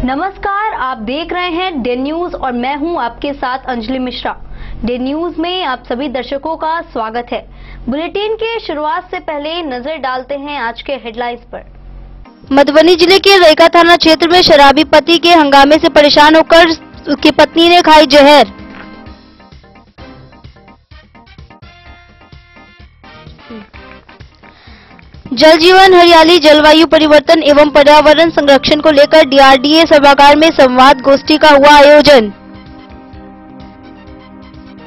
नमस्कार, आप देख रहे हैं डे न्यूज और मैं हूं आपके साथ अंजलि मिश्रा। डे न्यूज में आप सभी दर्शकों का स्वागत है। बुलेटिन के शुरुआत से पहले नजर डालते हैं आज के हेडलाइंस पर। मधुबनी जिले के रईका थाना क्षेत्र में शराबी पति के हंगामे से परेशान होकर उसकी पत्नी ने खाई जहर। जल जीवन हरियाली जलवायु परिवर्तन एवं पर्यावरण संरक्षण को लेकर डीआरडीए सभागार में संवाद गोष्ठी का हुआ आयोजन।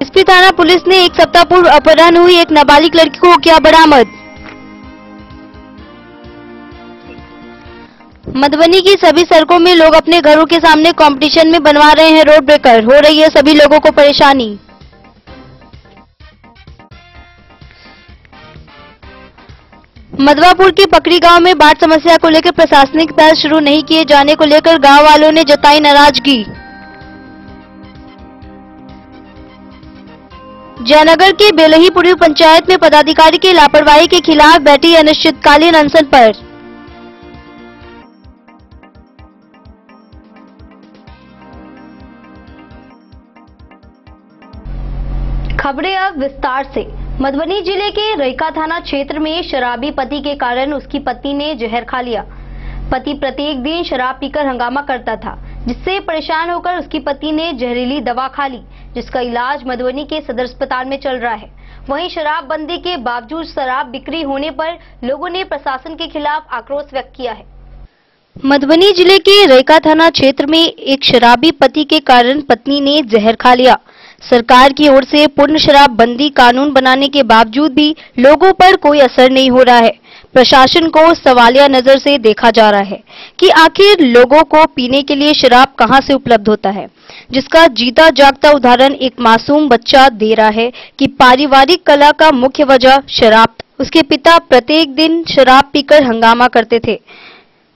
एसपी थाना पुलिस ने एक सप्ताह पूर्व अपहरण हुई एक नाबालिग लड़की को किया बरामद। मधुबनी की सभी सड़कों में लोग अपने घरों के सामने कंपटीशन में बनवा रहे हैं रोड ब्रेकर, हो रही है सभी लोगों को परेशानी। मधवापुर के पकड़ी गांव में बाढ़ समस्या को लेकर प्रशासनिक पहल शुरू नहीं किए जाने को लेकर गांव वालों ने जताई नाराजगी। जयनगर के बेलही पूर्वी पंचायत में पदाधिकारी की लापरवाही के खिलाफ बैठी अनिश्चितकालीन अनशन पर। खबरें अब विस्तार से। मधुबनी जिले के रईका थाना क्षेत्र में शराबी पति के कारण उसकी पत्नी ने जहर खा लिया। पति प्रत्येक दिन शराब पीकर हंगामा करता था, जिससे परेशान होकर उसकी पत्नी ने जहरीली दवा खा ली, जिसका इलाज मधुबनी के सदर अस्पताल में चल रहा है। वहीं शराबबंदी के बावजूद शराब बिक्री होने पर लोगों ने प्रशासन के खिलाफ आक्रोश व्यक्त किया है। मधुबनी जिले के रईका थाना क्षेत्र में एक शराबी पति के कारण पत्नी ने जहर खा लिया। सरकार की ओर से पूर्ण शराबबंदी कानून बनाने के बावजूद भी लोगों पर कोई असर नहीं हो रहा है। प्रशासन को सवालिया नजर से देखा जा रहा है कि आखिर लोगों को पीने के लिए शराब कहां से उपलब्ध होता है, जिसका जीता जागता उदाहरण एक मासूम बच्चा दे रहा है कि पारिवारिक कलह का मुख्य वजह शराब। उसके पिता प्रत्येक दिन शराब पीकर हंगामा करते थे,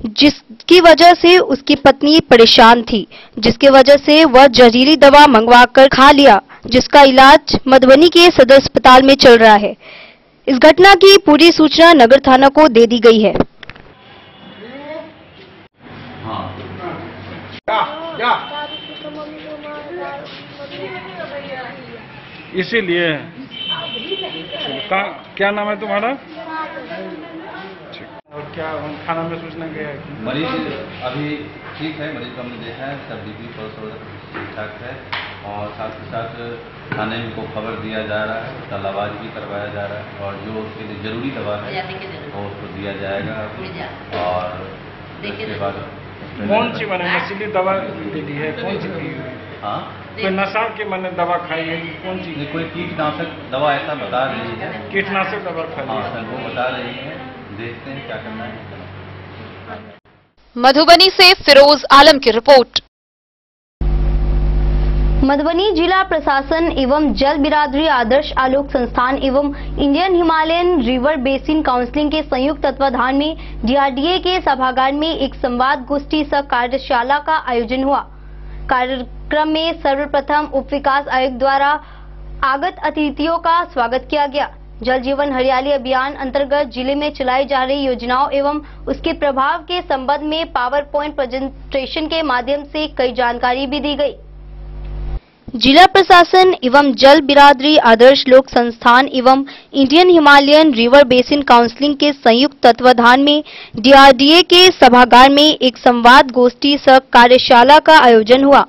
जिसकी वजह से उसकी पत्नी परेशान थी, जिसकी वजह से वह जहरीली दवा मंगवाकर खा लिया, जिसका इलाज मधुबनी के सदर अस्पताल में चल रहा है। इस घटना की पूरी सूचना नगर थाना को दे दी गई है। इसीलिए क्या नाम है तुम्हारा? और क्या खाना में सूचना गया है? मरीज अभी ठीक है, मरीज को हमने देखा है, सब बीपी प्रेशर ठीक ठाक है और साथ ही साथ थाने में को खबर दिया जा रहा है, तलावाज भी करवाया जा रहा है और जो उसके लिए जरूरी दवा है वो उसको दिया जाएगा। और उसके बाद कौन सी मैंने नशीली दवा दे दी है? कौन सी दी है? हाँ, कोई नशा की मैंने दवा खाई है? कौन सी? कोई कीटनाशक दवा ऐसा बता रही है। कीटनाशक दवा खाई? हाँ सर, वो बता रही है, देखते हैं क्या करना है। मधुबनी से फिरोज आलम की रिपोर्ट। मधुबनी जिला प्रशासन एवं जल बिरादरी आदर्श आलोक संस्थान एवं Indian Himalayan river basin counselling के संयुक्त तत्वाधान में डीआरडीए के सभागार में एक संवाद गोष्ठी सह कार्यशाला का आयोजन हुआ। कार्यक्रम में सर्वप्रथम उप विकास आयुक्त द्वारा आगत अतिथियों का स्वागत किया गया। जल जीवन हरियाली अभियान अंतर्गत जिले में चलाई जा रही योजनाओं एवं उसके प्रभाव के संबंध में पावर पॉइंट प्रेजेंटेशन के माध्यम से कई जानकारी भी दी गई। जिला प्रशासन एवं जल बिरादरी आदर्श लोक संस्थान एवं Indian Himalayan river basin counselling के संयुक्त तत्वाधान में डीआरडीए के सभागार में एक संवाद गोष्ठी सह कार्यशाला का आयोजन हुआ।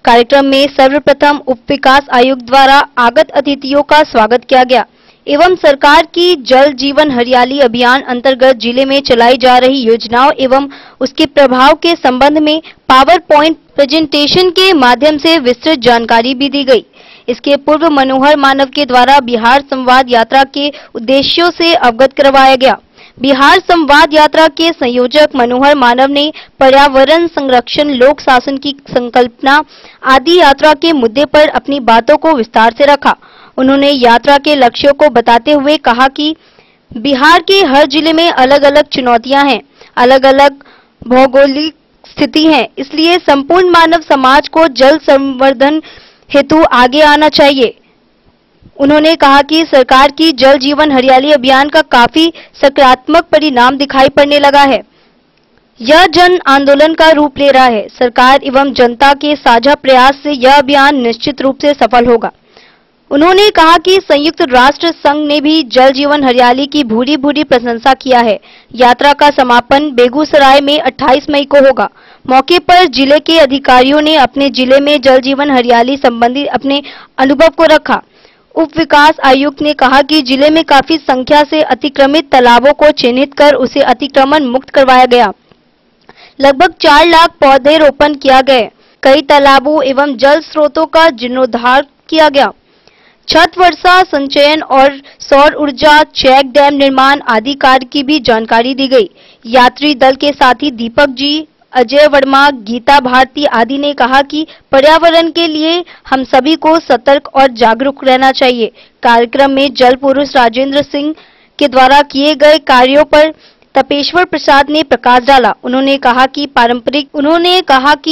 कार्यक्रम में सर्वप्रथम उप विकास आयुक्त द्वारा आगत अतिथियों का स्वागत किया गया एवं सरकार की जल जीवन हरियाली अभियान अंतर्गत जिले में चलाई जा रही योजनाओं एवं उसके प्रभाव के संबंध में पावर पॉइंट प्रेजेंटेशन के माध्यम से विस्तृत जानकारी भी दी गई। इसके पूर्व मनोहर मानव के द्वारा बिहार संवाद यात्रा के उद्देश्यों से अवगत करवाया गया। बिहार संवाद यात्रा के संयोजक मनोहर मानव ने पर्यावरण संरक्षण, लोक शासन की संकल्पना आदि यात्रा के मुद्दे पर अपनी बातों को विस्तार से रखा। उन्होंने यात्रा के लक्ष्यों को बताते हुए कहा कि बिहार के हर जिले में अलग अलग चुनौतियां हैं, अलग अलग भौगोलिक स्थिति है, इसलिए संपूर्ण मानव समाज को जल संवर्धन हेतु आगे आना चाहिए। उन्होंने कहा कि सरकार की जल जीवन हरियाली अभियान का काफी सकारात्मक परिणाम दिखाई पड़ने लगा है। यह जन आंदोलन का रूप ले रहा है। सरकार एवं जनता के साझा प्रयास से यह अभियान निश्चित रूप से सफल होगा। उन्होंने कहा कि संयुक्त राष्ट्र संघ ने भी जल जीवन हरियाली की भूरी भूरी प्रशंसा किया है। यात्रा का समापन बेगूसराय में 28 मई को होगा। मौके पर जिले के अधिकारियों ने अपने जिले में जल जीवन हरियाली संबंधी अपने अनुभव को रखा। उप विकास आयुक्त ने कहा कि जिले में काफी संख्या से अतिक्रमित तालाबों को चिन्हित कर उसे अतिक्रमण मुक्त करवाया गया। लगभग 4 लाख पौधे रोपण किया गया। कई तालाबों एवं जल स्रोतों का जीर्णोद्धार किया गया। छत वर्षा संचयन और सौर ऊर्जा चेक डैम निर्माण आदि कार्य की भी जानकारी दी गई। यात्री दल के साथी दीपक जी, अजय वर्मा, गीता भारती आदि ने कहा कि पर्यावरण के लिए हम सभी को सतर्क और जागरूक रहना चाहिए। कार्यक्रम में जल पुरुष राजेंद्र सिंह के द्वारा किए गए कार्यों पर तपेश्वर प्रसाद ने प्रकाश डाला। उन्होंने कहा कि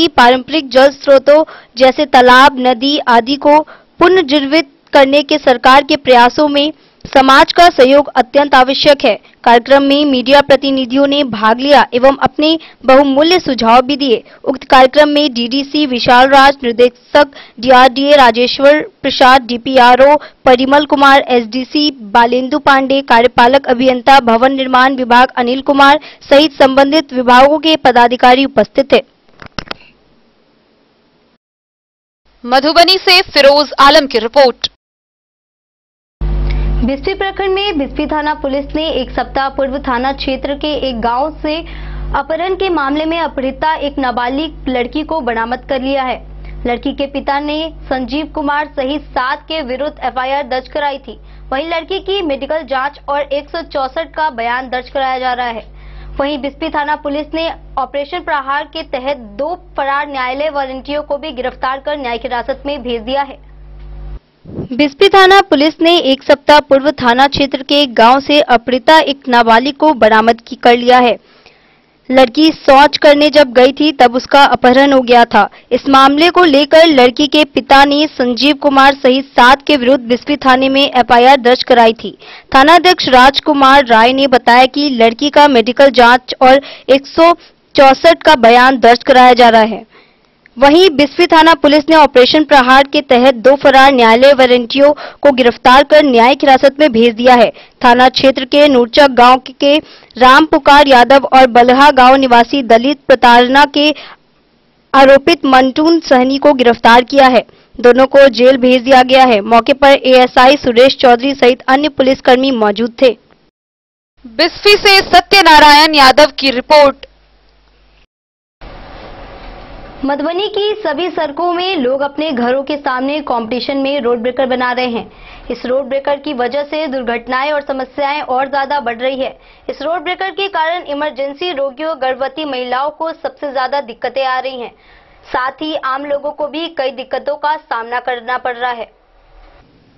पारंपरिक जल स्रोतों जैसे तालाब, नदी आदि को पुनर्जीवित करने के सरकार के प्रयासों में समाज का सहयोग अत्यंत आवश्यक है। कार्यक्रम में मीडिया प्रतिनिधियों ने भाग लिया एवं अपने बहुमूल्य सुझाव भी दिए। उक्त कार्यक्रम में डीडीसी विशाल राज, निर्देशक DRDA Rajeshwar Prasad, DPRO Parimal Kumar, SDC Balendu Pandey, कार्यपालक अभियंता भवन निर्माण विभाग अनिल कुमार सहित संबंधित विभागों के पदाधिकारी उपस्थित थे। मधुबनी से फिरोज आलम की रिपोर्ट। बिस्फी प्रखंड में बिस्फी थाना पुलिस ने एक सप्ताह पूर्व थाना क्षेत्र के एक गांव से अपहरण के मामले में अपहृता एक नाबालिग लड़की को बरामद कर लिया है। लड़की के पिता ने संजीव कुमार सहित 7 के विरुद्ध एफआईआर दर्ज कराई थी। वहीं लड़की की मेडिकल जांच और 164 का बयान दर्ज कराया जा रहा है। वहीं बिस्फी थाना पुलिस ने ऑपरेशन प्रहार के तहत 2 फरार न्यायालय वारंटियों को भी गिरफ्तार कर न्यायिक हिरासत में भेज दिया है। बिस्फी थाना पुलिस ने एक सप्ताह पूर्व थाना क्षेत्र के एक गांव से अपहृता एक नाबालिग को बरामद कर लिया है। लड़की शौच करने जब गई थी तब उसका अपहरण हो गया था। इस मामले को लेकर लड़की के पिता ने संजीव कुमार सहित 7 के विरुद्ध बिस्फी थाने में एफआईआर दर्ज कराई थी। थानाध्यक्ष राजकुमार राय ने बताया कि लड़की का मेडिकल जांच और 164 का बयान दर्ज कराया जा रहा है। वहीं बिस्फी थाना पुलिस ने ऑपरेशन प्रहार के तहत 2 फरार न्यायालय वारंटियों को गिरफ्तार कर न्यायिक हिरासत में भेज दिया है। थाना क्षेत्र के नूरचक गांव के राम पुकार यादव और बलहा गांव निवासी दलित प्रताड़ना के आरोपित मंटून सहनी को गिरफ्तार किया है। दोनों को जेल भेज दिया गया है। मौके पर एएसआई सुरेश चौधरी सहित अन्य पुलिसकर्मी मौजूद थे। बिस्फी से सत्यनारायण यादव की रिपोर्ट। मधुबनी की सभी सड़कों में लोग अपने घरों के सामने कंपटीशन में रोड ब्रेकर बना रहे हैं। इस रोड ब्रेकर की वजह से दुर्घटनाएं और समस्याएं और ज्यादा बढ़ रही है। इस रोड ब्रेकर के कारण इमरजेंसी रोगियों, गर्भवती महिलाओं को सबसे ज्यादा दिक्कतें आ रही हैं। साथ ही आम लोगों को भी कई दिक्कतों का सामना करना पड़ रहा है।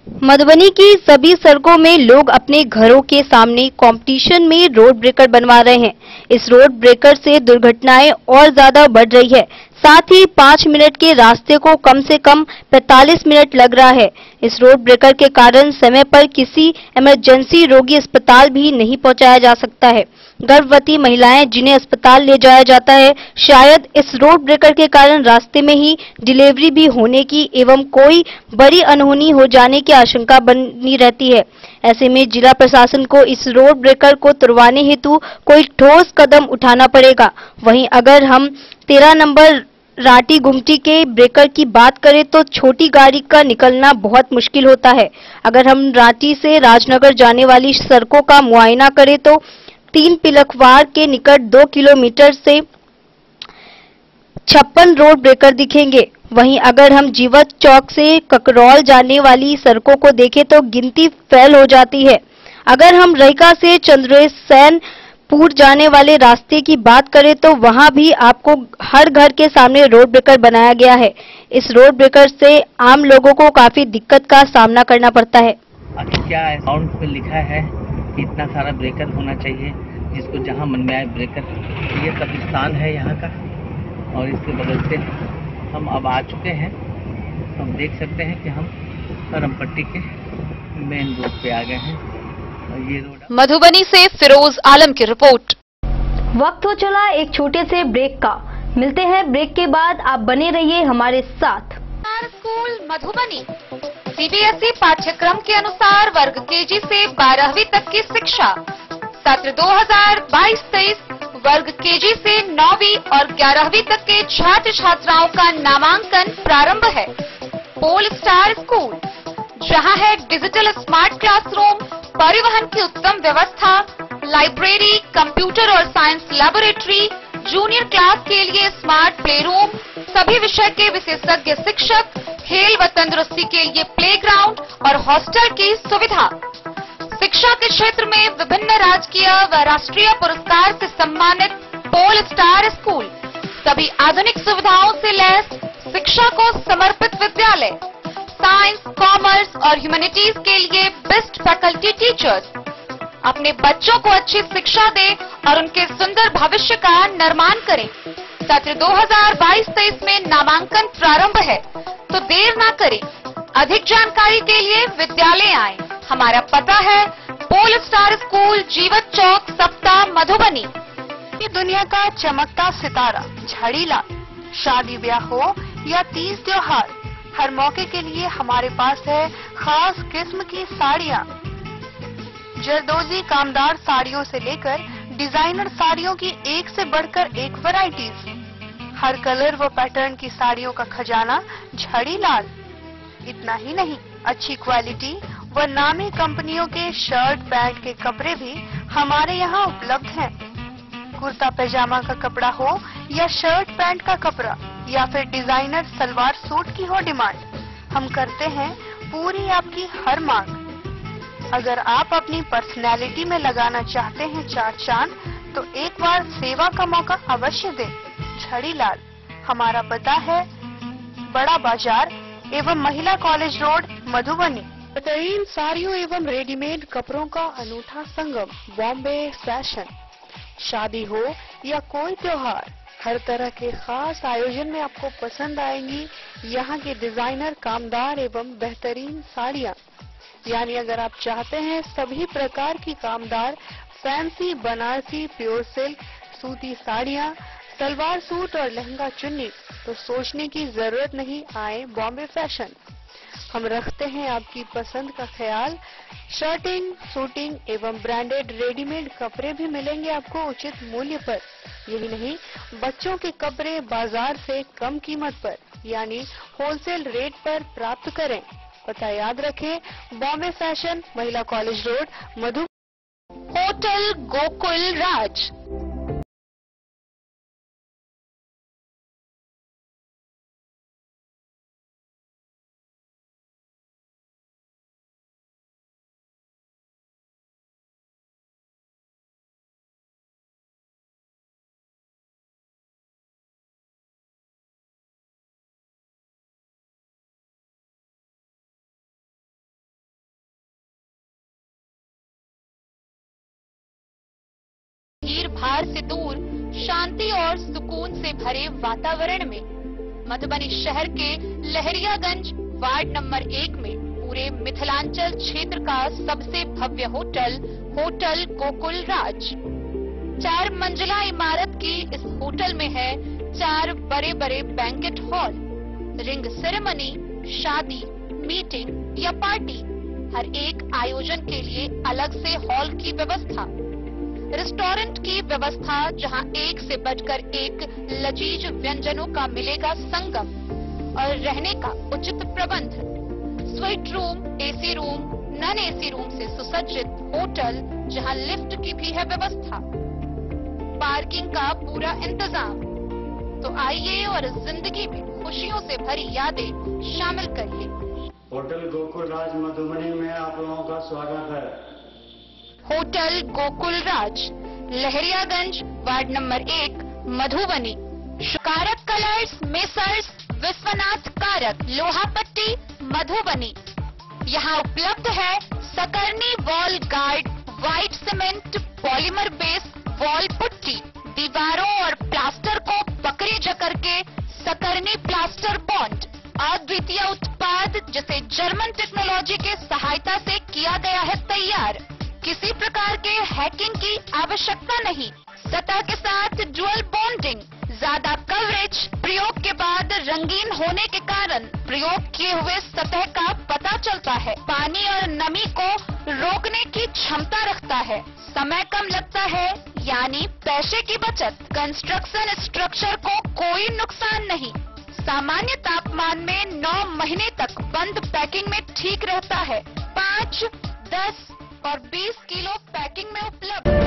मधुबनी की सभी सड़कों में लोग अपने घरों के सामने कंपटीशन में रोड ब्रेकर बनवा रहे हैं। इस रोड ब्रेकर से दुर्घटनाएं और ज्यादा बढ़ रही है। साथ ही 5 मिनट के रास्ते को कम से कम 45 मिनट लग रहा है। इस रोड ब्रेकर के कारण समय पर किसी इमरजेंसी रोगी अस्पताल भी नहीं पहुंचाया जा सकता है। गर्भवती महिलाएं जिन्हें अस्पताल ले जाया जाता है, शायद इस रोड ब्रेकर के कारण रास्ते में ही डिलीवरी भी होने की एवं कोई बड़ी अनहोनी हो जाने की आशंका बनी रहती है। ऐसे में जिला प्रशासन को इस रोड ब्रेकर को तुड़वाने हेतु कोई ठोस कदम उठाना पड़ेगा। वहीं अगर हम 13 नंबर राटी गुमटी के ब्रेकर की बात करें तो छोटी गाड़ी का निकलना बहुत मुश्किल होता है। अगर हम राटी से राजनगर जाने वाली सड़कों का मुआयना करें तो 3 पिलखवार के निकट 2 किलोमीटर से 56 रोड ब्रेकर दिखेंगे। वहीं अगर हम जीवत चौक से ककरौल जाने वाली सड़कों को देखें तो गिनती फेल हो जाती है। अगर हम रईका से चंद्रेसैनपुर जाने वाले रास्ते की बात करें तो वहां भी आपको हर घर के सामने रोड ब्रेकर बनाया गया है। इस रोड ब्रेकर से आम लोगों को काफी दिक्कत का सामना करना पड़ता है। क्या अकाउंट में लिखा है कि इतना सारा ब्रेकर होना चाहिए, जिसको जहां मन में आए ब्रेकर। ये कब्रिस्तान है यहाँ का और इसके बगल से हम अब आ चुके हैं। हम देख सकते हैं कि हम करमपट्टी के मेन रोड पे आ गए हैं। और ये रोड मधुबनी से फिरोज आलम की रिपोर्ट। वक्त हो चला एक छोटे से ब्रेक का। मिलते हैं ब्रेक के बाद, आप बने रहिए हमारे साथ। स्कूल मधुबनी सीबीएसई पाठ्यक्रम के अनुसार वर्ग केजी से 12वीं तक की शिक्षा। सत्र 2022-23 वर्ग केजी से 9वीं और 11वीं तक के छात्र छात्राओं का नामांकन प्रारंभ है। पोल स्टार स्कूल, जहां है डिजिटल स्मार्ट क्लासरूम, परिवहन की उत्तम व्यवस्था, लाइब्रेरी, कंप्यूटर और साइंस लैबोरेटरी, जूनियर क्लास के लिए स्मार्ट प्ले रूम, सभी विषय के विशेषज्ञ शिक्षक, खेल व तंदुरुस्ती के लिए प्लेग्राउंड और हॉस्टल की सुविधा। शिक्षा के क्षेत्र में विभिन्न राजकीय व राष्ट्रीय पुरस्कार से सम्मानित पोल स्टार स्कूल, सभी आधुनिक सुविधाओं से लैस, शिक्षा को समर्पित विद्यालय, साइंस, कॉमर्स और ह्यूमैनिटीज के लिए बेस्ट फैकल्टी टीचर्स। अपने बच्चों को अच्छी शिक्षा दें और उनके सुंदर भविष्य का निर्माण करें। सत्र 2022-23 में नामांकन प्रारंभ है, तो देर ना करें। अधिक जानकारी के लिए विद्यालय आएं। हमारा पता है पोल स्टार स्कूल, जीवत चौक, सप्ताह, मधुबनी। ये दुनिया का चमकता सितारा झाड़ीलाल। शादी ब्याह हो या तीज त्योहार, हर मौके के लिए हमारे पास है खास किस्म की साड़ियाँ। जरदोजी कामदार साड़ियों से लेकर डिजाइनर साड़ियों की एक से बढ़कर एक वैरायटीज। हर कलर व पैटर्न की साड़ियों का खजाना झाड़ीलाल। इतना ही नहीं, अच्छी क्वालिटी व नामी कंपनियों के शर्ट पैंट के कपड़े भी हमारे यहाँ उपलब्ध हैं। कुर्ता पैजामा का कपड़ा हो या शर्ट पैंट का कपड़ा या फिर डिजाइनर सलवार सूट की हो डिमांड, हम करते हैं पूरी आपकी हर मांग। अगर आप अपनी पर्सनैलिटी में लगाना चाहते हैं चार चांद, तो एक बार सेवा का मौका अवश्य दें। झाड़ीलाल, हमारा पता है बड़ा बाजार एवं महिला कॉलेज रोड, मधुबनी। बेहतरीन साड़ियों एवं रेडीमेड कपड़ों का अनूठा संगम, बॉम्बे फैशन। शादी हो या कोई त्योहार, हर तरह के खास आयोजन में आपको पसंद आएंगी यहाँ के डिजाइनर, कामदार एवं बेहतरीन साड़ियाँ। यानी अगर आप चाहते हैं सभी प्रकार की कामदार, फैंसी, बनारसी, प्योर सिल्क, सूती साड़ियाँ, सलवार सूट और लहंगा चुन्नी, तो सोचने की जरूरत नहीं, आए बॉम्बे फैशन। हम रखते हैं आपकी पसंद का ख्याल। शर्टिंग, सूटिंग एवं ब्रांडेड रेडीमेड कपड़े भी मिलेंगे आपको उचित मूल्य पर। यही नहीं, बच्चों के कपड़े बाजार से कम कीमत पर यानी होलसेल रेट पर प्राप्त करें। पता याद रखें, बॉम्बे फैशन, महिला कॉलेज रोड, मधु। होटल गोकुल राज, भीड़ भाड़ से दूर, शांति और सुकून से भरे वातावरण में मधुबनी शहर के लहरियागंज वार्ड नंबर 1 में पूरे मिथिलांचल क्षेत्र का सबसे भव्य होटल, होटल गोकुल राज। 4 मंजिला इमारत की इस होटल में है 4 बड़े बड़े बैंकेट हॉल, रिंग सेरेमनी, शादी, मीटिंग या पार्टी, हर एक आयोजन के लिए अलग से हॉल की व्यवस्था, रेस्टोरेंट की व्यवस्था जहां एक से बढ़कर एक लजीज व्यंजनों का मिलेगा संगम, और रहने का उचित प्रबंध, suite room, AC room, non AC room से सुसज्जित होटल जहां लिफ्ट की भी है व्यवस्था, पार्किंग का पूरा इंतजाम। तो आइए और जिंदगी में खुशियों से भरी यादें शामिल करिए। होटल गोकुल राज मधुबनी में आप लोगों का स्वागत है। होटल गोकुल राज, लहरियागंज वार्ड नंबर 1, मधुबनी। कारक कलर्स, मेसर्स विश्वनाथ कारक, लोहापट्टी, मधुबनी। यहाँ उपलब्ध है सकरनी wall guard, white cement, polymer base wall putty, दीवारों और प्लास्टर को पकड़े जकड़ के सकरनी प्लास्टर बॉन्ड, अद्वितीय उत्पाद जिसे जर्मन टेक्नोलॉजी के सहायता से किया गया है तैयार। किसी प्रकार के हैकिंग की आवश्यकता नहीं, सतह के साथ ड्यूअल बॉन्डिंग, ज्यादा कवरेज, प्रयोग के बाद रंगीन होने के कारण प्रयोग किए हुए सतह का पता चलता है। पानी और नमी को रोकने की क्षमता रखता है। समय कम लगता है, यानी पैसे की बचत। कंस्ट्रक्शन स्ट्रक्चर को कोई नुकसान नहीं। सामान्य तापमान में 9 महीने तक बंद पैकिंग में ठीक रहता है। 5, 10 और 20 किलो पैकिंग में उपलब्ध।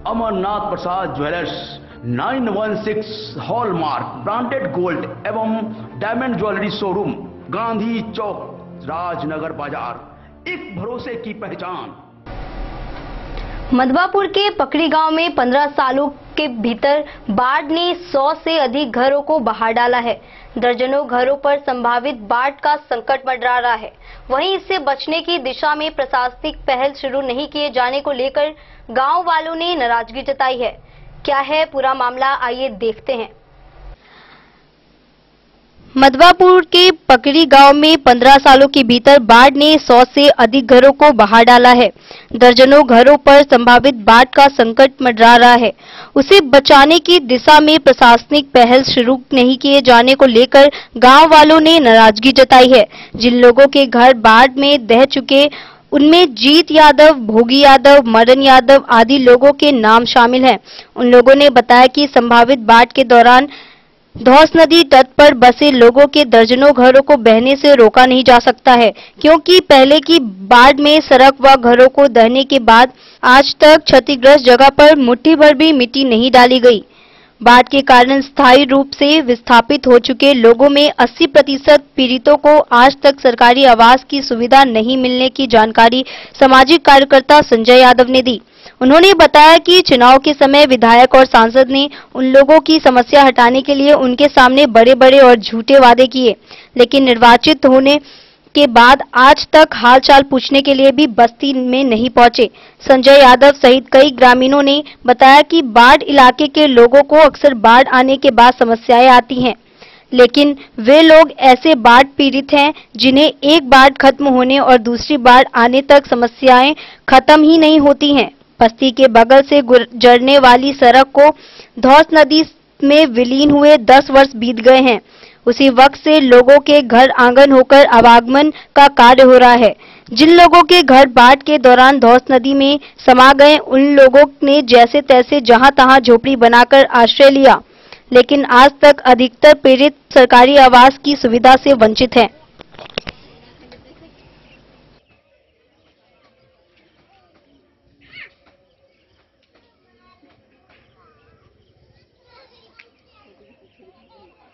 अमरनाथ प्रसाद ज्वेलर्स 916 हॉलमार्क ब्रांडेड गोल्ड एवं डायमंड ज्वेलरी शोरूम, गांधी चौक, राजनगर बाजार, एक भरोसे की पहचान। मधवापुर के पकड़ी गांव में 15 सालों के भीतर बाढ़ ने 100 से अधिक घरों को बहा डाला है। दर्जनों घरों पर संभावित बाढ़ का संकट मंडरा रहा है। वहीं इससे बचने की दिशा में प्रशासनिक पहल शुरू नहीं किए जाने को लेकर गांव वालों ने नाराजगी जताई है। क्या है पूरा मामला, आइए देखते हैं। मधवापुर के पकड़ी गांव में 15 सालों के भीतर बाढ़ ने 100 से अधिक घरों को बहा डाला है। दर्जनों घरों पर संभावित बाढ़ का संकट मंडरा रहा है। उसे बचाने की दिशा में प्रशासनिक पहल शुरू नहीं किए जाने को लेकर गांव वालों ने नाराजगी जताई है। जिन लोगों के घर बाढ़ में दह चुके उनमें जीत यादव, भोगी यादव, मदन यादव आदि लोगों के नाम शामिल हैं। उन लोगों ने बताया कि संभावित बाढ़ के दौरान धौस नदी तट पर बसे लोगों के दर्जनों घरों को बहने से रोका नहीं जा सकता है, क्योंकि पहले की बाढ़ में सड़क व घरों को दहने के बाद आज तक क्षतिग्रस्त जगह पर मुट्ठी भर भी मिट्टी नहीं डाली गई। बाढ़ के कारण स्थायी रूप से विस्थापित हो चुके लोगों में 80% पीड़ितों को आज तक सरकारी आवास की सुविधा नहीं मिलने की जानकारी सामाजिक कार्यकर्ता संजय यादव ने दी। उन्होंने बताया कि चुनाव के समय विधायक और सांसद ने उन लोगों की समस्या हटाने के लिए उनके सामने बड़े-बड़े और झूठे वादे किए, लेकिन निर्वाचित होने के बाद आज तक हालचाल पूछने के लिए भी बस्ती में नहीं पहुंचे। संजय यादव सहित कई ग्रामीणों ने बताया कि बाढ़ इलाके के लोगों को अक्सर बाढ़ आने के बाद समस्याएं आती हैं, लेकिन वे लोग ऐसे बाढ़ पीड़ित हैं जिन्हें एक बाढ़ खत्म होने और दूसरी बाढ़ आने तक समस्याएं खत्म ही नहीं होती हैं। बस्ती के बगल से गुजरने वाली सड़क को धौस नदी में विलीन हुए 10 वर्ष बीत गए हैं। उसी वक्त से लोगों के घर आंगन होकर आवागमन का कार्य हो रहा है। जिन लोगों के घर बाढ़ के दौरान धौस नदी में समा गए, उन लोगों ने जैसे तैसे जहां तहां झोपड़ी बनाकर आश्रय लिया, लेकिन आज तक अधिकतर पीड़ित सरकारी आवास की सुविधा से वंचित हैं।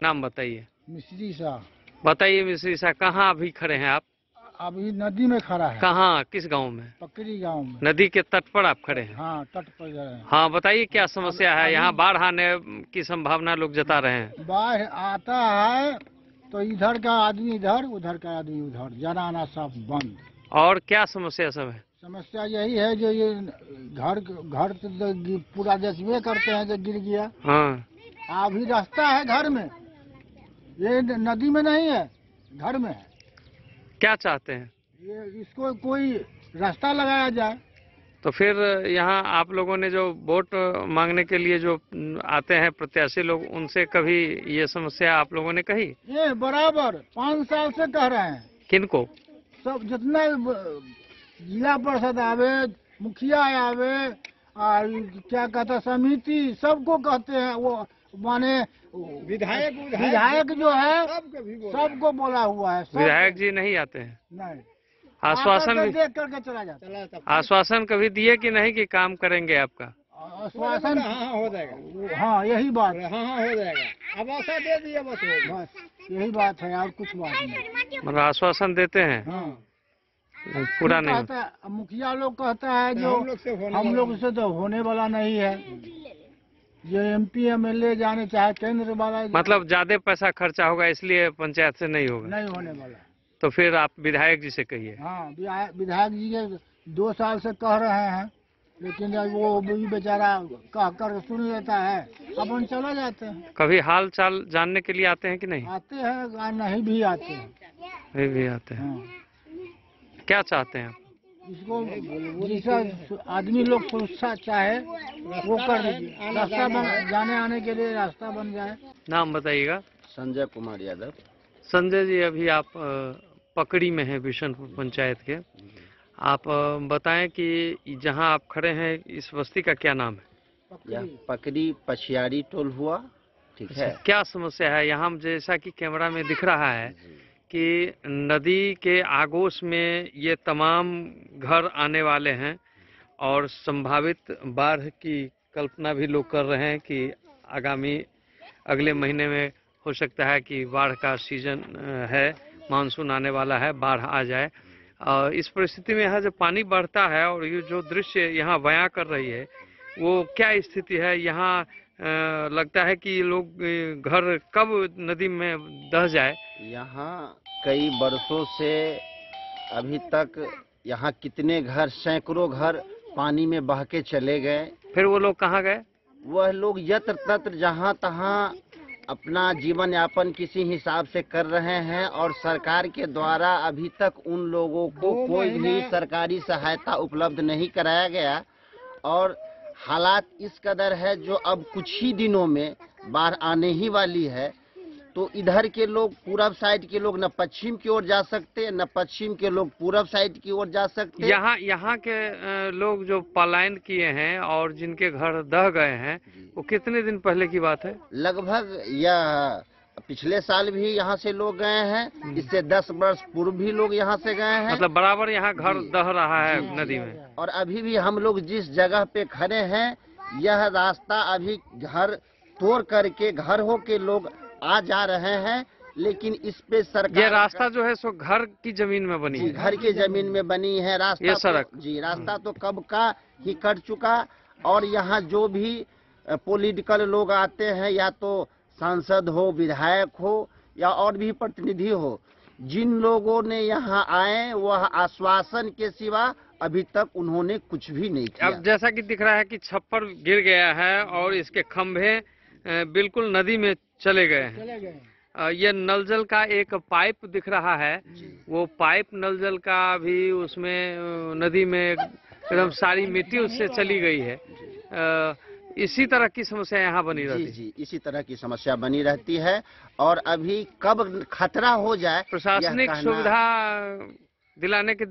नाम बताइए। मिस्त्री साहब। बताइए मिस्त्री साहब, कहाँ अभी खड़े हैं आप? अभी नदी में खड़ा है। कहाँ, किस गांव में? पकड़ी गांव में। नदी के तट पर आप खड़े हैं? हाँ, तट पर जा रहे हैं। हाँ, बताइए क्या समस्या है? यहाँ बाढ़ आने की संभावना लोग जता रहे हैं। बाढ़ आता है तो इधर का आदमी इधर, उधर का आदमी उधर, जाना आना सब बंद। और क्या समस्या सब है? समस्या यही है जो ये घर तो पूरा जज्बे करते हैं जो गिर गया। हाँ, अभी रास्ता है घर में, ये नदी में नहीं है, घर में है। क्या चाहते हैं? ये इसको कोई रास्ता लगाया जाए। तो फिर यहाँ आप लोगों ने जो वोट मांगने के लिए जो आते हैं प्रत्याशी लोग, उनसे कभी ये समस्या आप लोगों ने कही? ये बराबर 5 साल से कह रहे हैं। किनको? सब जितना जिला परिषद आवे, मुखिया आवे, क्या कहता समिति, सबको कहते हैं। वो माने विधायक जो है सबको बोला हुआ है। विधायक जी नहीं आते हैं? नहीं, आश्वासन भी देख करके चला जाता। आश्वासन कभी दिए कि नहीं कि काम करेंगे आपका? आश्वासन हो जाएगा। हाँ यही बात। हाँ हो जाएगा। आश्वासन दे दिए बस यही बात है, और कुछ बात नहीं। मतलब आश्वासन देते हैं? हाँ। पूरा नहीं कहता, मुखिया लोग कहता है जो हम लोग से तो होने वाला नहीं है। जो MP MLA जाने चाहे केंद्र वाला, मतलब ज्यादा पैसा खर्चा होगा इसलिए पंचायत से नहीं होगा? नहीं होने वाला। तो फिर आप विधायक जी से कहिए। हाँ विधायक जी के 2 साल से कह रहे हैं, लेकिन वो भी बेचारा कह कर सुन लेता है, अपन चला जाते हैं। कभी हाल चाल जानने के लिए आते हैं कि नहीं? आते हैं, नहीं भी आते हैं। नहीं भी आते हैं। हाँ। क्या चाहते हैं आप? इसको जिसका आदमी लोग सुरक्षा चाहे वो कर दीजिए। रास्ता जाने आने के लिए रास्ता बन जाए। नाम बताइएगा। संजय कुमार यादव। संजय जी, अभी आप पकड़ी में हैं बिशनपुर पंचायत के। आप बताएं कि जहां आप खड़े हैं इस बस्ती का क्या नाम है? यह पकड़ी पछियारी टोल हुआ। ठीक है। क्या समस्या है यहाँ? जैसा कि कैमरा में दिख रहा है कि नदी के आगोश में ये तमाम घर आने वाले हैं और संभावित बाढ़ की कल्पना भी लोग कर रहे हैं कि आगामी अगले महीने में हो सकता है कि बाढ़ का सीजन है, मानसून आने वाला है, बाढ़ आ जाए। और इस परिस्थिति में यहाँ जब पानी बढ़ता है और ये जो दृश्य यहाँ बयां कर रही है, वो क्या स्थिति है यहाँ? लगता है कि लोग घर कब नदी में दह जाए। यहाँ कई वर्षों से अभी तक यहाँ कितने घर, सैकड़ों घर पानी में बह के चले गए। फिर वो लोग कहाँ गए? वह लोग यत्र तत्र जहाँ तहाँ अपना जीवन यापन किसी हिसाब से कर रहे हैं, और सरकार के द्वारा अभी तक उन लोगों को कोई भी सरकारी सहायता उपलब्ध नहीं कराया गया। और हालात इस कदर है जो अब कुछ ही दिनों में बाढ़ आने ही वाली है। तो इधर के लोग, पूरब साइड के लोग न पश्चिम की ओर जा सकते, न पश्चिम के लोग पूरब साइड की ओर जा सकते। यहाँ के लोग जो पलायन किए हैं और जिनके घर दह गए हैं, वो कितने दिन पहले की बात है? लगभग यह पिछले साल भी यहाँ से लोग गए हैं, इससे 10 वर्ष पूर्व भी लोग यहाँ से गए हैं। मतलब बराबर यहाँ घर दह रहा है नदी में। और अभी भी हम लोग जिस जगह पे खड़े हैं, यह रास्ता अभी घर तोड़ करके घर हो के लोग आ जा रहे हैं, लेकिन इस पे सरकार, ये रास्ता जो है सो घर की जमीन में बनी है। घर की जमीन में बनी है रास्ता। ये सड़क जी, रास्ता तो कब का ही कट चुका। और यहाँ जो भी पॉलिटिकल लोग आते हैं, या तो सांसद हो, विधायक हो, या और भी प्रतिनिधि हो, जिन लोगों ने यहाँ आए वह आश्वासन के सिवा अभी तक उन्होंने कुछ भी नहीं किया। अब जैसा कि दिख रहा है कि छप्पर गिर गया है और इसके खंभे बिल्कुल नदी में चले गए हैं। ये नल जल का एक पाइप दिख रहा है, वो पाइप नल जल का भी उसमें नदी में एकदम सारी मिट्टी उससे चली गई है। इसी तरह की समस्या यहाँ बनी रहती है। जी, इसी तरह की समस्या बनी रहती है। और अभी कब खतरा हो जाए, प्रशासनिक सुविधा दिलाने के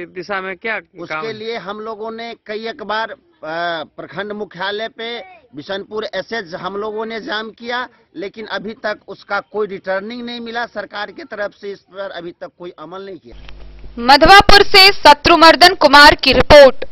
दिशा में क्या काम? उसके लिए हम लोगों ने कई एक बार प्रखंड मुख्यालय पे बिशनपुर SS हम लोगों ने जाम किया, लेकिन अभी तक उसका कोई रिटर्निंग नहीं मिला। सरकार की तरफ से इस पर अभी तक कोई अमल नहीं किया। मधवापुर से शत्रुमर्दन कुमार की रिपोर्ट।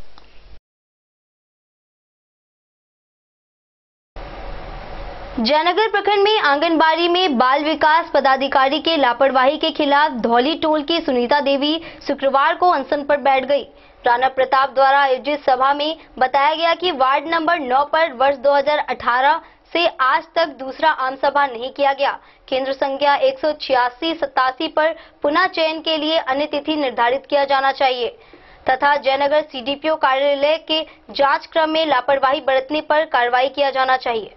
जयनगर प्रखंड में आंगनबाड़ी में बाल विकास पदाधिकारी के लापरवाही के खिलाफ धौली टोल की सुनीता देवी शुक्रवार को अनशन पर बैठ गई। राणा प्रताप द्वारा आयोजित सभा में बताया गया कि वार्ड नंबर 9 पर वर्ष 2018 से आज तक दूसरा आम सभा नहीं किया गया। केंद्र संख्या 186-87 पर पुनः चयन के लिए अन्य तिथि निर्धारित किया जाना चाहिए तथा जयनगर CDPO कार्यालय के जांच क्रम में लापरवाही बरतने पर कार्रवाई किया जाना चाहिए।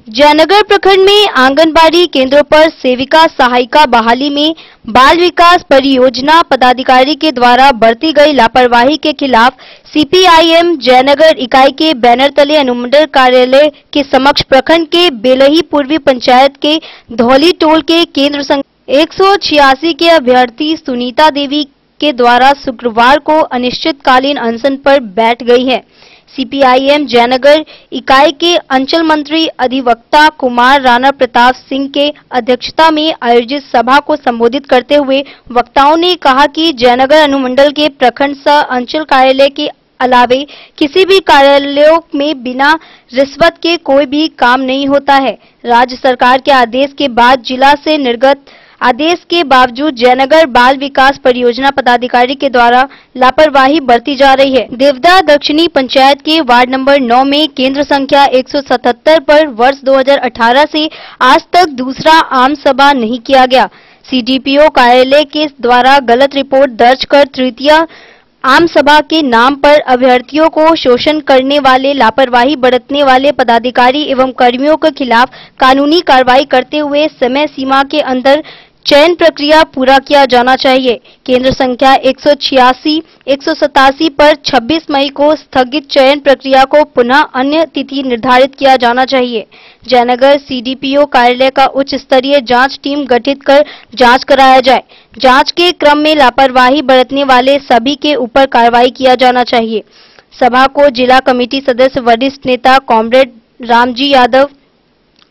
जयनगर प्रखंड में आंगनबाड़ी केंद्रों पर सेविका सहायिका बहाली में बाल विकास परियोजना पदाधिकारी के द्वारा बरती गई लापरवाही के खिलाफ सीपीआईएम जयनगर इकाई के बैनर तले अनुमंडल कार्यालय के समक्ष प्रखंड के बेलही पूर्वी पंचायत के धौली टोल के केंद्र संख्या 186 के अभ्यर्थी सुनीता देवी के द्वारा शुक्रवार को अनिश्चितकालीन अनशन पर बैठ गई है। सीपीआईएम जयनगर इकाई के अंचल मंत्री अधिवक्ता कुमार राणा प्रताप सिंह के अध्यक्षता में आयोजित सभा को संबोधित करते हुए वक्ताओं ने कहा कि जयनगर अनुमंडल के प्रखंड सह अंचल कार्यालय के अलावे किसी भी कार्यालयों में बिना रिश्वत के कोई भी काम नहीं होता है। राज्य सरकार के आदेश के बाद जिला से निर्गत आदेश के बावजूद जयनगर बाल विकास परियोजना पदाधिकारी के द्वारा लापरवाही बरती जा रही है। देवदा दक्षिणी पंचायत के वार्ड नंबर 9 में केंद्र संख्या 177 पर वर्ष 2018 से आज तक दूसरा आम सभा नहीं किया गया। सीडीपीओ कार्यालय के द्वारा गलत रिपोर्ट दर्ज कर तृतीय आम सभा के नाम पर अभ्यर्थियों को शोषण करने वाले, लापरवाही बरतने वाले पदाधिकारी एवं कर्मियों के खिलाफ कानूनी कार्रवाई करते हुए समय सीमा के अंदर चयन प्रक्रिया पूरा किया जाना चाहिए। केंद्र संख्या 186, 187 पर 26 मई को स्थगित चयन प्रक्रिया को पुनः अन्य तिथि निर्धारित किया जाना चाहिए। जयनगर सीडीपीओ कार्यालय का उच्च स्तरीय जांच टीम गठित कर जांच कराया जाए। जांच के क्रम में लापरवाही बरतने वाले सभी के ऊपर कार्रवाई किया जाना चाहिए। सभा को जिला कमेटी सदस्य वरिष्ठ नेता कॉमरेड रामजी यादव,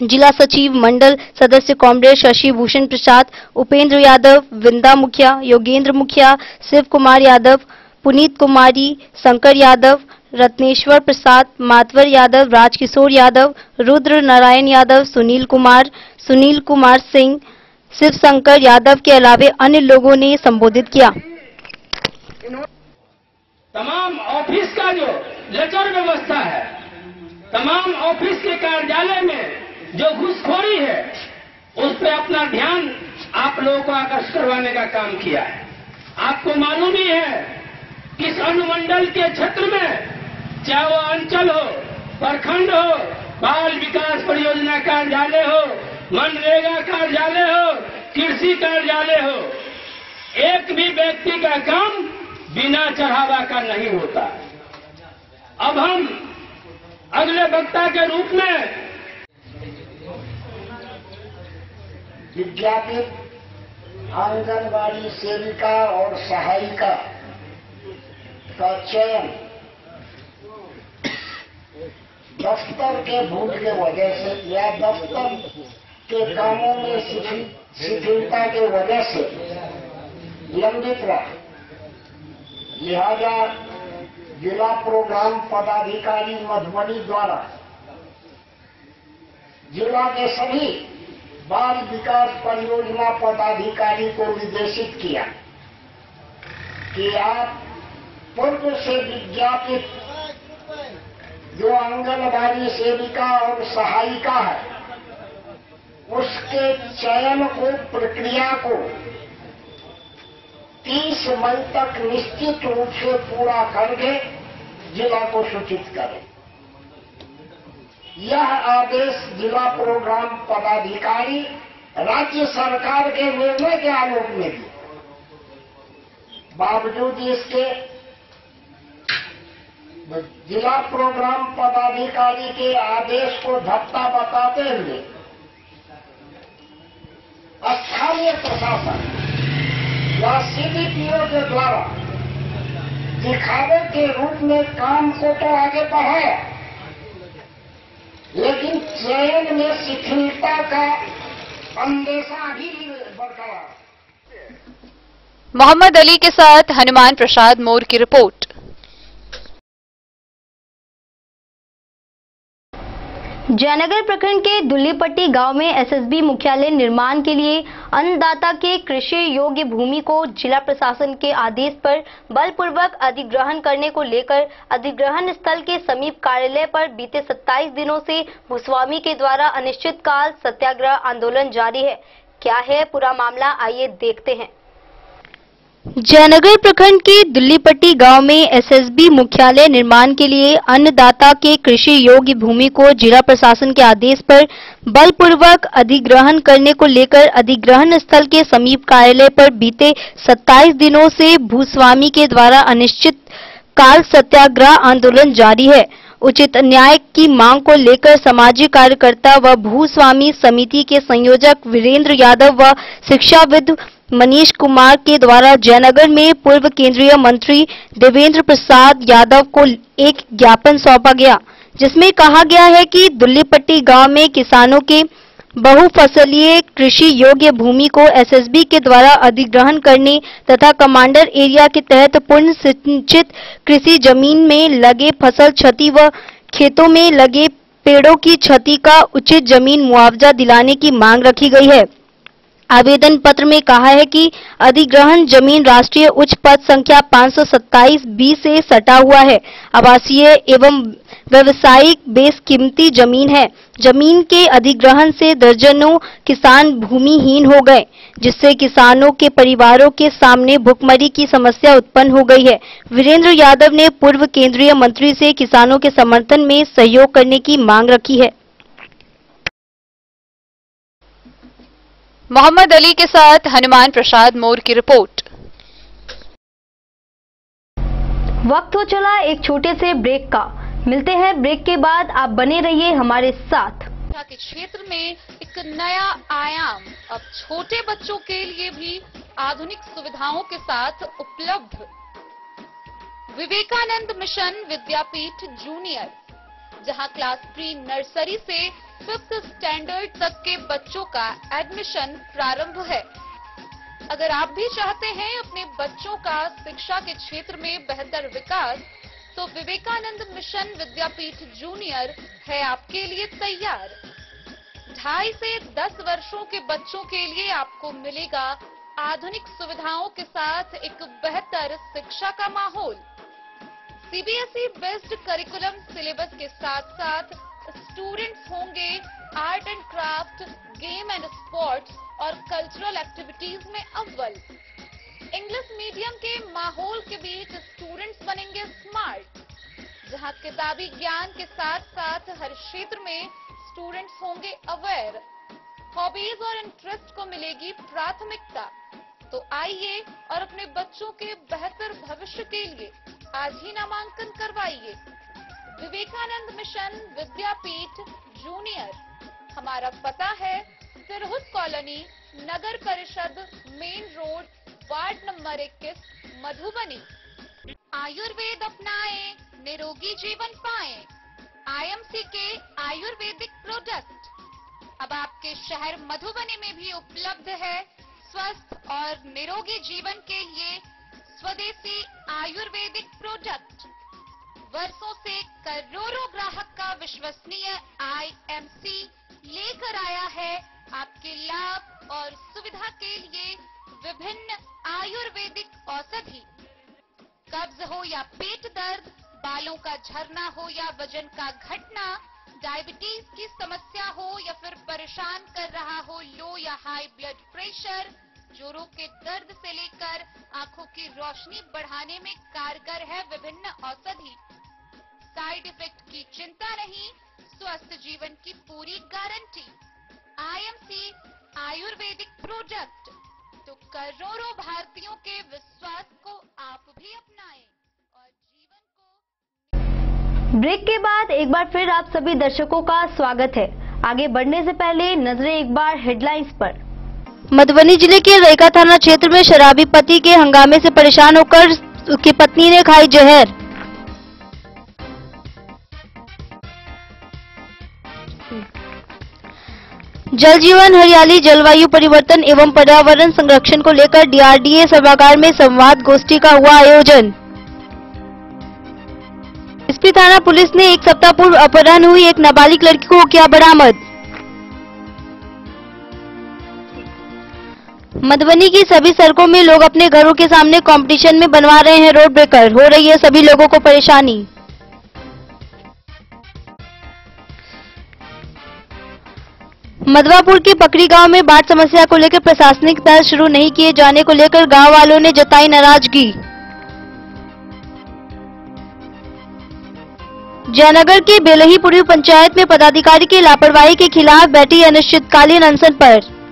जिला सचिव मंडल सदस्य कॉमरेड शशि भूषण प्रसाद, उपेंद्र यादव, विंदा मुखिया, योगेंद्र मुखिया, शिव कुमार यादव, पुनीत कुमारी, शंकर यादव, रत्नेश्वर प्रसाद, मातवर यादव, राजकिशोर यादव, रुद्र नारायण यादव, सुनील कुमार सिंह, शिव शंकर यादव के अलावे अन्य लोगों ने संबोधित किया। तमाम ऑफिस का जो लेटर व्यवस्था है, तमाम ऑफिस के कार्यालय में जो घूसखोरी है, उस पर अपना ध्यान आप लोगों को आकर्षित करवाने का काम किया है। आपको मालूम ही है कि इस अनुमंडल के क्षेत्र में, चाहे वो अंचल हो, प्रखंड हो, बाल विकास परियोजना कार्यालय हो, मनरेगा कार्यालय हो, कृषि कार्यालय हो, एक भी व्यक्ति का काम बिना चढ़ावा का नहीं होता। अब हम अगले वक्ता के रूप में विज्ञापित आंगनबाड़ी सेविका और सहायिका का चयन दफ्तर के भूल के वजह से या दफ्तर के कामों में शिथिलता के वजह से लंबित रहा। लिहाजा जिला प्रोग्राम पदाधिकारी मधुबनी द्वारा जिला के सभी बाल विकास परियोजना पदाधिकारी को निर्देशित किया कि आप पूर्व से विज्ञापित जो आंगनबाड़ी सेविका और सहायिका है, उसके चयन को, प्रक्रिया को 30 मई तक निश्चित रूप से पूरा करके जिला को सूचित करें। यह आदेश जिला प्रोग्राम पदाधिकारी राज्य सरकार के निर्णय के आलोक में दिए। बावजूद इसके जिला प्रोग्राम पदाधिकारी के आदेश को धत्ता बताते हुए स्थानीय प्रशासन या सीडीपीओ के द्वारा दिखावे के रूप में काम को तो आगे बढ़ाया, लेकिन चयन में शिथिलता का अंदेशा भी बरकरार। मोहम्मद अली के साथ हनुमान प्रसाद मोर की रिपोर्ट। जयनगर प्रखंड के दुल्लीपट्टी गांव में एसएसबी मुख्यालय निर्माण के लिए अन्नदाता के कृषि योग्य भूमि को जिला प्रशासन के आदेश पर बलपूर्वक अधिग्रहण करने को लेकर अधिग्रहण स्थल के समीप कार्यालय पर बीते 27 दिनों से भूस्वामी के द्वारा अनिश्चितकाल सत्याग्रह आंदोलन जारी है। क्या है पूरा मामला, आइए देखते हैं। जयनगर प्रखंड के दुल्लीपट्टी गांव में एसएसबी मुख्यालय निर्माण के लिए अन्नदाता के कृषि योग्य भूमि को जिला प्रशासन के आदेश पर बलपूर्वक अधिग्रहण करने को लेकर अधिग्रहण स्थल के समीप कार्यालय पर बीते 27 दिनों से भूस्वामी के द्वारा अनिश्चित काल सत्याग्रह आंदोलन जारी है। उचित न्याय की मांग को लेकर सामाजिक कार्यकर्ता व भूस्वामी समिति के संयोजक वीरेंद्र यादव व शिक्षाविद मनीष कुमार के द्वारा जयनगर में पूर्व केंद्रीय मंत्री देवेंद्र प्रसाद यादव को एक ज्ञापन सौंपा गया, जिसमें कहा गया है कि दुल्लीपट्टी गांव में किसानों के बहुफसलीय कृषि योग्य भूमि को एसएसबी के द्वारा अधिग्रहण करने तथा कमांडर एरिया के तहत पूर्ण सिंचित कृषि जमीन में लगे फसल क्षति व खेतों में लगे पेड़ों की क्षति का उचित जमीन मुआवजा दिलाने की मांग रखी गई है। आवेदन पत्र में कहा है कि अधिग्रहण जमीन राष्ट्रीय उच्च पथ संख्या 527B से सटा हुआ है। आवासीय एवं व्यवसायिक बेशकीमती जमीन है। जमीन के अधिग्रहण से दर्जनों किसान भूमिहीन हो गए, जिससे किसानों के परिवारों के सामने भुखमरी की समस्या उत्पन्न हो गई है। वीरेंद्र यादव ने पूर्व केंद्रीय मंत्री से किसानों के समर्थन में सहयोग करने की मांग रखी है। मोहम्मद अली के साथ हनुमान प्रसाद मोर की रिपोर्ट। वक्त हो चला एक छोटे से ब्रेक का। मिलते हैं ब्रेक के बाद, आप बने रहिए हमारे साथ। के क्षेत्र में एक नया आयाम अब छोटे बच्चों के लिए भी आधुनिक सुविधाओं के साथ उपलब्ध। विवेकानंद मिशन विद्यापीठ जूनियर, जहां क्लास प्री नर्सरी से 5th स्टैंडर्ड तक के बच्चों का एडमिशन प्रारंभ है। अगर आप भी चाहते हैं अपने बच्चों का शिक्षा के क्षेत्र में बेहतर विकास, तो विवेकानंद मिशन विद्यापीठ जूनियर है आपके लिए तैयार। 2.5 से 10 वर्षों के बच्चों के लिए आपको मिलेगा आधुनिक सुविधाओं के साथ एक बेहतर शिक्षा का माहौल। सीबीएसई बेस्ड करिकुलम सिलेबस के साथ साथ स्टूडेंट्स होंगे art and craft, game and sports और कल्चरल एक्टिविटीज में अव्वल। इंग्लिश मीडियम के माहौल के बीच स्टूडेंट्स बनेंगे स्मार्ट, जहां किताबी ज्ञान के साथ साथ हर क्षेत्र में स्टूडेंट्स होंगे अवेयर। हॉबीज और इंटरेस्ट को मिलेगी प्राथमिकता। तो आइए और अपने बच्चों के बेहतर भविष्य के लिए आज ही नामांकन करवाइए। विवेकानंद मिशन विद्यापीठ जूनियर। हमारा पता है तिरहुत कॉलोनी, नगर परिषद, main road, ward number 21, Madhubani. Ayurveda अपनाएं, निरोगी जीवन पाएं। आईएमसी के आयुर्वेदिक प्रोडक्ट अब आपके शहर मधुबनी में भी उपलब्ध है। स्वस्थ और निरोगी जीवन के लिए स्वदेशी आयुर्वेदिक प्रोडक्ट वर्षों से करोड़ों ग्राहक का विश्वसनीय आईएमसी लेकर आया है आपके लाभ और सुविधा के लिए विभिन्न आयुर्वेदिक औषधि। कब्ज हो या पेट दर्द, बालों का झरना हो या वजन का घटना, डायबिटीज की समस्या हो या फिर परेशान कर रहा हो लो या हाई ब्लड प्रेशर, जोड़ों के दर्द से लेकर आंखों की रोशनी बढ़ाने में कारगर है विभिन्न औषधि। साइड इफेक्ट की चिंता नहीं, स्वस्थ जीवन की पूरी गारंटी। आईएमसी आयुर्वेदिक प्रोडक्ट, तो करोड़ों भारतीयों के विश्वास को आप भी अपनाएं और जीवन को। ब्रेक के बाद एक बार फिर आप सभी दर्शकों का स्वागत है। आगे बढ़ने से पहले नजरें एक बार हेडलाइंस पर। मधुबनी जिले के रेका थाना क्षेत्र में शराबी पति के हंगामे से परेशान होकर उसकी पत्नी ने खाई जहर। जल जीवन हरियाली जलवायु परिवर्तन एवं पर्यावरण संरक्षण को लेकर डीआरडीए सभागार में संवाद गोष्ठी का हुआ आयोजन। एसपी थाना पुलिस ने एक सप्ताह पूर्व अपहरण हुई एक नाबालिग लड़की को किया बरामद। मधुबनी की सभी सड़कों में लोग अपने घरों के सामने कंपटीशन में बनवा रहे हैं रोड ब्रेकर, हो रही है सभी लोगों को परेशानी। मधवापुर के पकड़ी गांव में बाढ़ समस्या को लेकर प्रशासनिक पहल शुरू नहीं किए जाने को लेकर गांव वालों ने जताई नाराजगी। जयनगर के बेलही पूर्व पंचायत में पदाधिकारी की लापरवाही के खिलाफ बैठी अनिश्चितकालीन अनशन पर।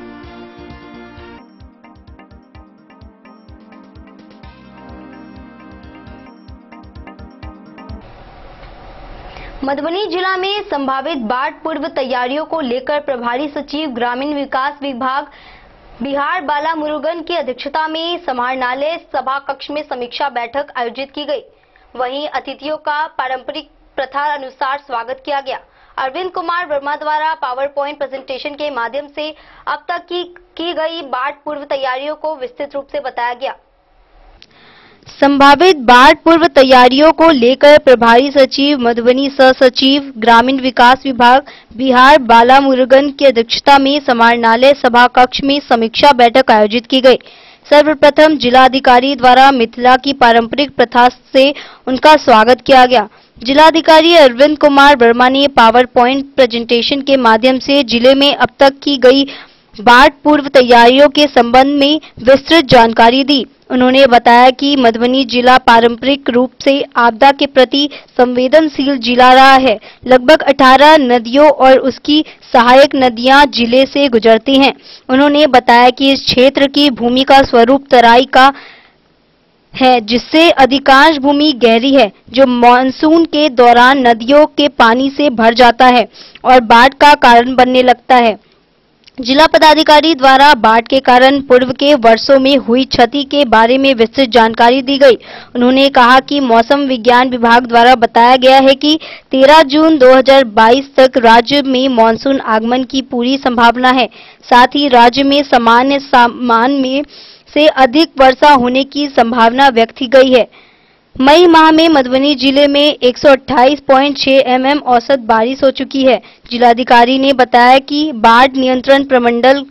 मधुबनी जिला में संभावित बाढ़ पूर्व तैयारियों को लेकर प्रभारी सचिव ग्रामीण विकास विभाग बिहार बाला मुरुगन की अध्यक्षता में समाहरणालय सभा कक्ष में समीक्षा बैठक आयोजित की गई। वहीं अतिथियों का पारंपरिक प्रथा अनुसार स्वागत किया गया। अरविंद कुमार वर्मा द्वारा पावर पॉइंट प्रेजेंटेशन के माध्यम से अब तक की गई बाढ़ पूर्व तैयारियों को विस्तृत रूप से बताया गया। संभावित बाढ़ पूर्व तैयारियों को लेकर प्रभारी सचिव मधुबनी सह सचिव ग्रामीण विकास विभाग बिहार बाला मुरुगन की अध्यक्षता में समाहरणालय सभा कक्ष में समीक्षा बैठक आयोजित की गई। सर्वप्रथम जिलाधिकारी द्वारा मिथिला की पारंपरिक प्रथा से उनका स्वागत किया गया। जिलाधिकारी अरविंद कुमार वर्मा ने पावर पॉइंट प्रेजेंटेशन के माध्यम से जिले में अब तक की गई बाढ़ पूर्व तैयारियों के संबंध में विस्तृत जानकारी दी। उन्होंने बताया कि मधुबनी जिला पारंपरिक रूप से आपदा के प्रति संवेदनशील जिला रहा है। लगभग 18 नदियों और उसकी सहायक नदियां जिले से गुजरती हैं। उन्होंने बताया कि इस क्षेत्र की भूमि का स्वरूप तराई का है, जिससे अधिकांश भूमि गहरी है, जो मानसून के दौरान नदियों के पानी से भर जाता है और बाढ़ का कारण बनने लगता है। जिला पदाधिकारी द्वारा बाढ़ के कारण पूर्व के वर्षों में हुई क्षति के बारे में विस्तृत जानकारी दी गई। उन्होंने कहा कि मौसम विज्ञान विभाग द्वारा बताया गया है कि 13 जून 2022 तक राज्य में मानसून आगमन की पूरी संभावना है। साथ ही राज्य में सामान्य में से अधिक वर्षा होने की संभावना व्यक्त की गई है। मई माह में मधुबनी जिले में 128.6 mm औसत बारिश हो चुकी है। जिलाधिकारी ने बताया कि बाढ़ नियंत्रण प्रमंडल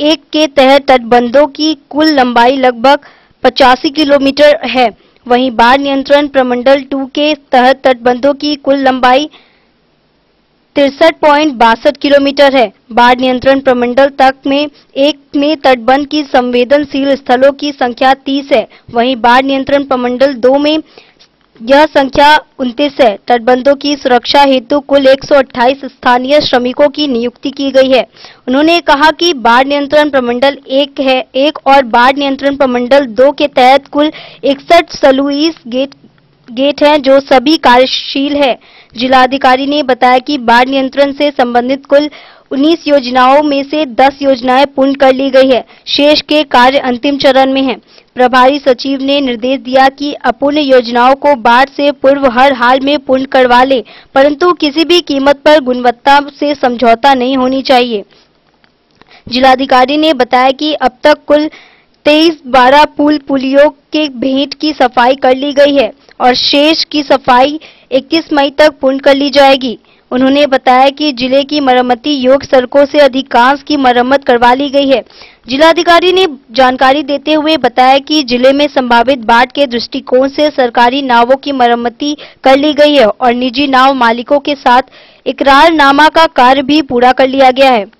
1 के तहत तटबंधों की कुल लंबाई लगभग 85 किलोमीटर है। वहीं बाढ़ नियंत्रण प्रमंडल 2 के तहत तटबंधों की कुल लंबाई 63.62 किलोमीटर है। बाढ़ नियंत्रण प्रमंडल तक में 1 में तटबंध की संवेदनशील स्थलों की संख्या 30 है। वहीं बाढ़ नियंत्रण प्रमंडल 2 में यह संख्या 29 है। तटबंधों की सुरक्षा हेतु कुल 128 स्थानीय श्रमिकों की नियुक्ति की गई है। उन्होंने कहा कि बाढ़ नियंत्रण प्रमंडल 1 और बाढ़ नियंत्रण प्रमंडल 2 के तहत कुल 61 स्लुइस गेट हैं, जो सभी कार्यशील है। जिलाधिकारी ने बताया कि बाढ़ नियंत्रण से संबंधित कुल 19 योजनाओं में से 10 योजनाएं पूर्ण कर ली गई है। शेष के कार्य अंतिम चरण में हैं। प्रभारी सचिव ने निर्देश दिया कि अपूर्ण योजनाओं को बाढ़ से पूर्व हर हाल में पूर्ण करवा ले, परंतु किसी भी कीमत पर गुणवत्ता से समझौता नहीं होनी चाहिए। जिलाधिकारी ने बताया कि अब तक कुल 23-12 पुल पुलियों के भेंट की सफाई कर ली गई है और शेष की सफाई 21 मई तक पूर्ण कर ली जाएगी। उन्होंने बताया कि जिले की मरम्मती योग्य सड़कों से अधिकांश की मरम्मत करवा ली गई है। जिलाधिकारी ने जानकारी देते हुए बताया कि जिले में संभावित बाढ़ के दृष्टिकोण से सरकारी नावों की मरम्मती कर ली गई है और निजी नाव मालिकों के साथ इकरारनामा का कार्य भी पूरा कर लिया गया है।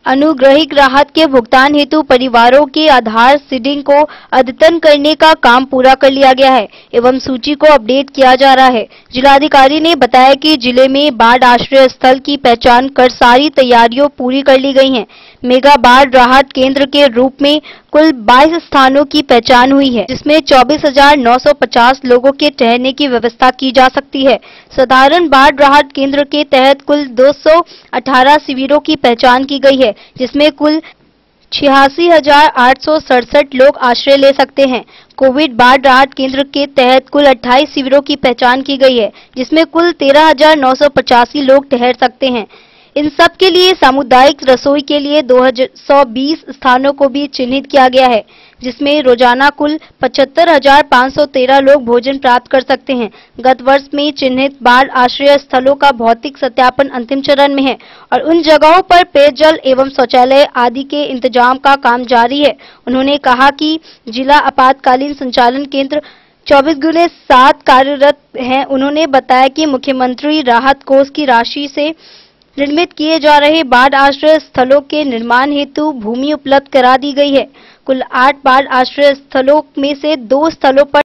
अनुग्रहित राहत के भुगतान हेतु परिवारों के आधार सीडिंग को अद्यतन करने का काम पूरा कर लिया गया है एवं सूची को अपडेट किया जा रहा है। जिलाधिकारी ने बताया कि जिले में बाढ़ आश्रय स्थल की पहचान कर सारी तैयारियां पूरी कर ली गई हैं। मेगा बाढ़ राहत केंद्र के रूप में कुल 22 स्थानों की पहचान हुई है, जिसमें 24,950 लोगों के ठहरने की व्यवस्था की जा सकती है। साधारण बाढ़ राहत केंद्र के तहत कुल 218 शिविरों की पहचान की गई है, जिसमें कुल 86,867 लोग आश्रय ले सकते हैं। कोविड बाढ़ राहत केंद्र के तहत कुल 28 शिविरों की पहचान की गई है, जिसमें कुल 13,985 लोग ठहर सकते हैं। इन सब के लिए सामुदायिक रसोई के लिए 220 स्थानों को भी चिन्हित किया गया है, जिसमें रोजाना कुल 75,513 लोग भोजन प्राप्त कर सकते हैं। गत वर्ष में चिन्हित बाढ़ आश्रय स्थलों का भौतिक सत्यापन अंतिम चरण में है और उन जगहों पर पेयजल एवं शौचालय आदि के इंतजाम का काम जारी है। उन्होंने कहा कि जिला आपातकालीन संचालन केंद्र 24/7 कार्यरत हैं। उन्होंने बताया कि मुख्यमंत्री राहत कोष की राशि से निर्मित किए जा रहे बाढ़ आश्रय स्थलों के निर्माण हेतु भूमि उपलब्ध करा दी गई है। कुल 8 बाढ़ आश्रय स्थलों में से 2 स्थलों पर